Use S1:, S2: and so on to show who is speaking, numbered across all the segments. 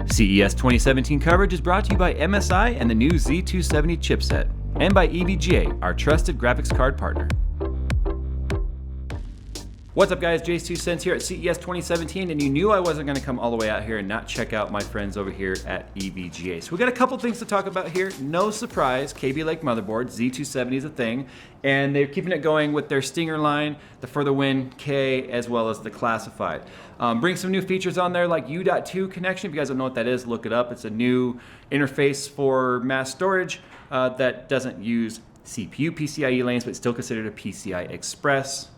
S1: CES 2017 coverage is brought to you by MSI and the new Z270 chipset, and by EVGA, our trusted graphics card partner. What's up guys, JayzTwoCents here at CES 2017, and you knew I wasn't gonna come all the way out here and not check out my friends over here at EVGA. So we got a couple things to talk about here. No surprise, KB Lake motherboard, Z270 is a thing, and they're keeping it going with their Stinger line, the For the Win K, as well as the Classified. Bring some new features on there like U.2 connection. If you guys don't know what that is, look it up. It's a new interface for mass storage that doesn't use CPU PCIe lanes, but still considered a PCI Express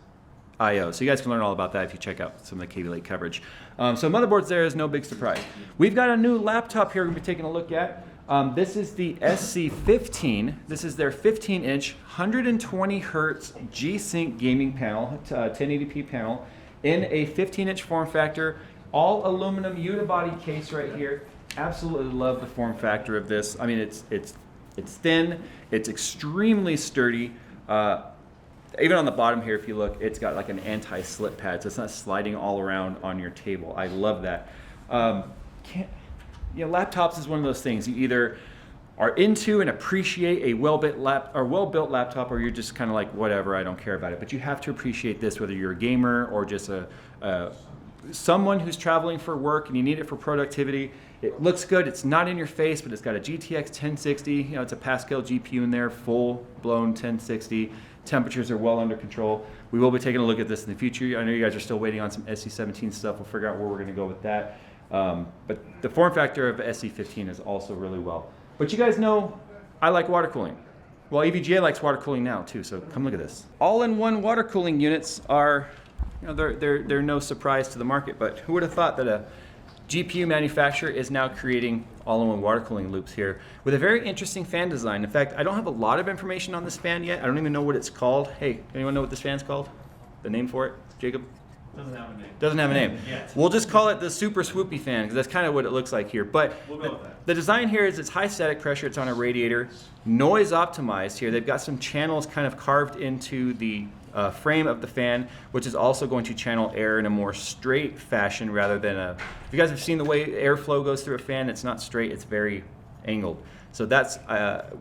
S1: IO. So you guys can learn all about that if you check out some of the KB Lake coverage. So motherboards there is no big surprise. We've got a new laptop here we're going to be taking a look at. This is the SC15. This is their 15-inch, 120 hertz G-Sync gaming panel, 1080p panel, in a 15-inch form factor, all aluminum unibody case right here. Absolutely love the form factor of this. I mean, it's thin, it's extremely sturdy. Even on the bottom here, if you look, it's got like an anti-slip pad, so it's not sliding all around on your table. I love that. Laptops is one of those things you either are into and appreciate a well-built laptop, or you're just kind of like, whatever, I don't care about it. But you have to appreciate this, whether you're a gamer or just someone who's traveling for work and you need it for productivity. It looks good. It's not in your face, but it's got a GTX 1060. You know, it's a Pascal GPU in there, full-blown 1060. Temperatures are well under control. We will be taking a look at this in the future. I know you guys are still waiting on some SC17 stuff. We'll figure out where we're going to go with that. But the form factor of SC15 is also really well. But you guys know I like water cooling. Well, EVGA likes water cooling now too, so come look at this. All-in-one water cooling units are, you know, they're no surprise to the market, but who would have thought that a GPU manufacturer is now creating all-in-one water cooling loops here with a very interesting fan design. In fact, I don't have a lot of information on this fan yet. I don't even know what it's called. Hey, anyone know what this fan's called? The name for it? Jacob?
S2: Doesn't have a name.
S1: Doesn't have a name.
S2: Yet.
S1: We'll just call it the super swoopy fan because that's kind of what it looks like here. But
S2: we'll go with that.
S1: The design here is it's high static pressure. It's on a radiator. Noise optimized here. They've got some channels kind of carved into the frame of the fan, which is also going to channel air in a more straight fashion rather than a... If you guys have seen the way airflow goes through a fan, it's not straight, it's very angled. So that's,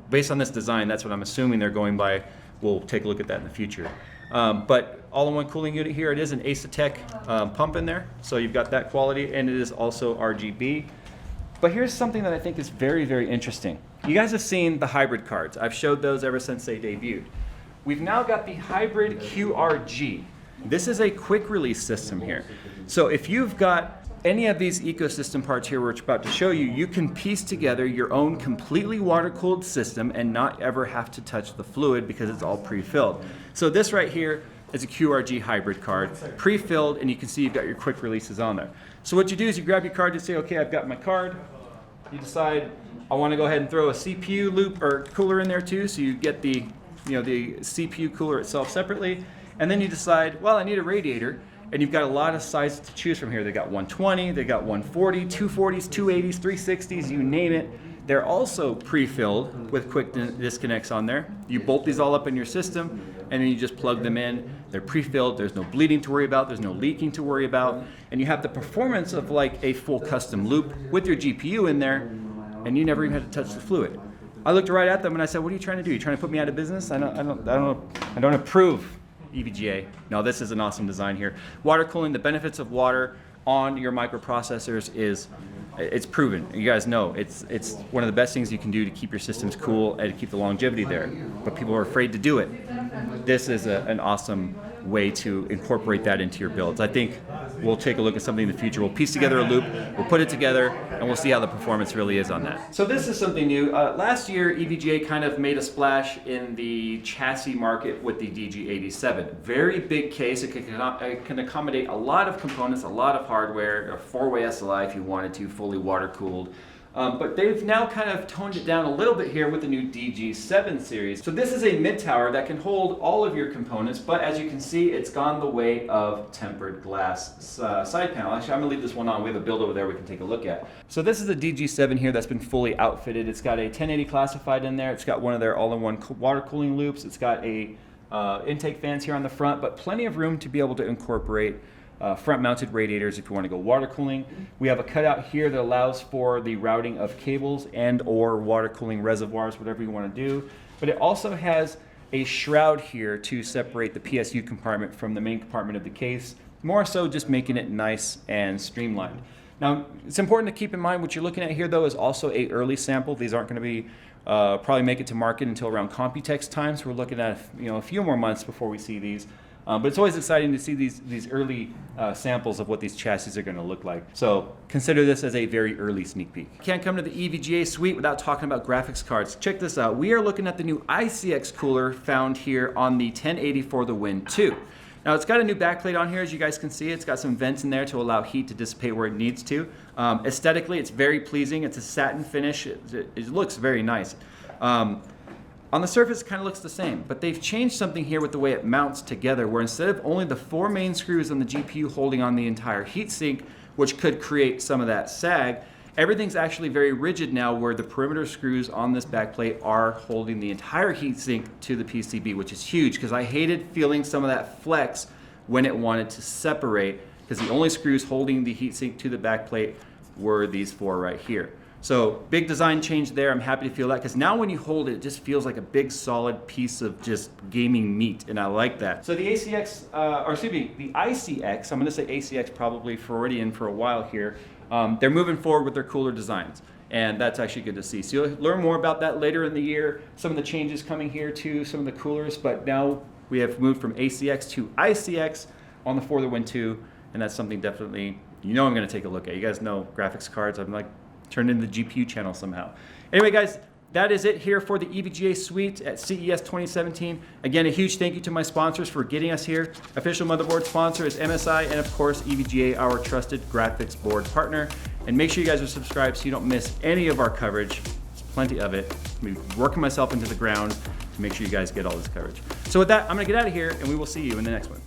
S1: based on this design, that's what I'm assuming they're going by. We'll take a look at that in the future. But all-in-one cooling unit here, it is an Asetek pump in there, so you've got that quality, and it is also RGB. But here's something that I think is very, very interesting. You guys have seen the hybrid cards. I've showed those ever since they debuted. We've now got the hybrid QRG. This is a quick release system here. So if you've got any of these ecosystem parts here we're about to show you, you can piece together your own completely water-cooled system and not ever have to touch the fluid because it's all pre-filled. So this right here is a QRG hybrid card, pre-filled, and you can see you've got your quick releases on there. So what you do is you grab your card, you say, okay, I've got my card. You decide, I want to go ahead and throw a CPU loop or cooler in there too, so you get the CPU cooler itself separately, and then you decide, well, I need a radiator, and you've got a lot of sizes to choose from here. They got 120, they got 140, 240s, 280s, 360s, you name it. They're also pre-filled with quick disconnects on there. You bolt these all up in your system, and then you just plug them in. They're pre-filled, there's no bleeding to worry about, there's no leaking to worry about, and you have the performance of like a full custom loop with your GPU in there, and you never even had to touch the fluid. I looked right at them and I said, what are you trying to do? You trying to put me out of business? I don't approve, EVGA. No, this is an awesome design here. Water cooling, the benefits of water on your microprocessors it's proven. You guys know it's one of the best things you can do to keep your systems cool and to keep the longevity there. But people are afraid to do it. This is an awesome way to incorporate that into your builds. I think we'll take a look at something in the future. We'll piece together a loop, we'll put it together, and we'll see how the performance really is on that. So this is something new. Last year, EVGA kind of made a splash in the chassis market with the DG7. Very big case. It can accommodate a lot of components, a lot of hardware, a 4-way SLI if you wanted to, fully water-cooled. But they've now kind of toned it down a little bit here with the new DG7 Series. So this is a mid-tower that can hold all of your components, but as you can see, it's gone the way of tempered glass side panel. Actually, I'm gonna leave this one on. We have a build over there we can take a look at. So this is a DG7 here that's been fully outfitted. It's got a 1080 classified in there. It's got one of their all-in-one water cooling loops. It's got a intake fans here on the front, but plenty of room to be able to incorporate front mounted radiators if you want to go water cooling. We have a cutout here that allows for the routing of cables and or water cooling reservoirs, whatever you want to do. But it also has a shroud here to separate the PSU compartment from the main compartment of the case, more so just making it nice and streamlined. Now, it's important to keep in mind what you're looking at here though is also a early sample. These aren't going to be probably make it to market until around Computex time, so we're looking at a few more months before we see these. But it's always exciting to see these early samples of what these chassis are going to look like. So consider this as a very early sneak peek. Can't come to the EVGA suite without talking about graphics cards. Check this out. We are looking at the new ICX cooler found here on the 1080 for the Win 2. Now it's got a new backplate on here, as you guys can see. It's got some vents in there to allow heat to dissipate where it needs to. Aesthetically, it's very pleasing. It's a satin finish. It looks very nice. On the surface, it kind of looks the same, but they've changed something here with the way it mounts together, where instead of only the 4 main screws on the GPU holding on the entire heatsink, which could create some of that sag, everything's actually very rigid now, where the perimeter screws on this backplate are holding the entire heatsink to the PCB, which is huge, because I hated feeling some of that flex when it wanted to separate, because the only screws holding the heatsink to the backplate were these 4 right here. So big design change there. I'm happy to feel that, because now when you hold it, it just feels like a big solid piece of just gaming meat, and I like that. So the ACX, the ICX, I'm going to say ACX probably already for a while here. They're moving forward with their cooler designs, and that's actually good to see. So you'll learn more about that later in the year. Some of the changes coming here to some of the coolers, but now we have moved from ACX to ICX on the For the Win 2, and that's something definitely I'm going to take a look at. You guys know graphics cards. I'm like turned into the GPU channel somehow. Anyway, guys, that is it here for the EVGA suite at CES 2017. Again, a huge thank you to my sponsors for getting us here. Official motherboard sponsor is MSI, and of course, EVGA, our trusted graphics board partner. And make sure you guys are subscribed so you don't miss any of our coverage. There's plenty of it. I'm working myself into the ground to make sure you guys get all this coverage. So with that, I'm gonna get out of here, and we will see you in the next one.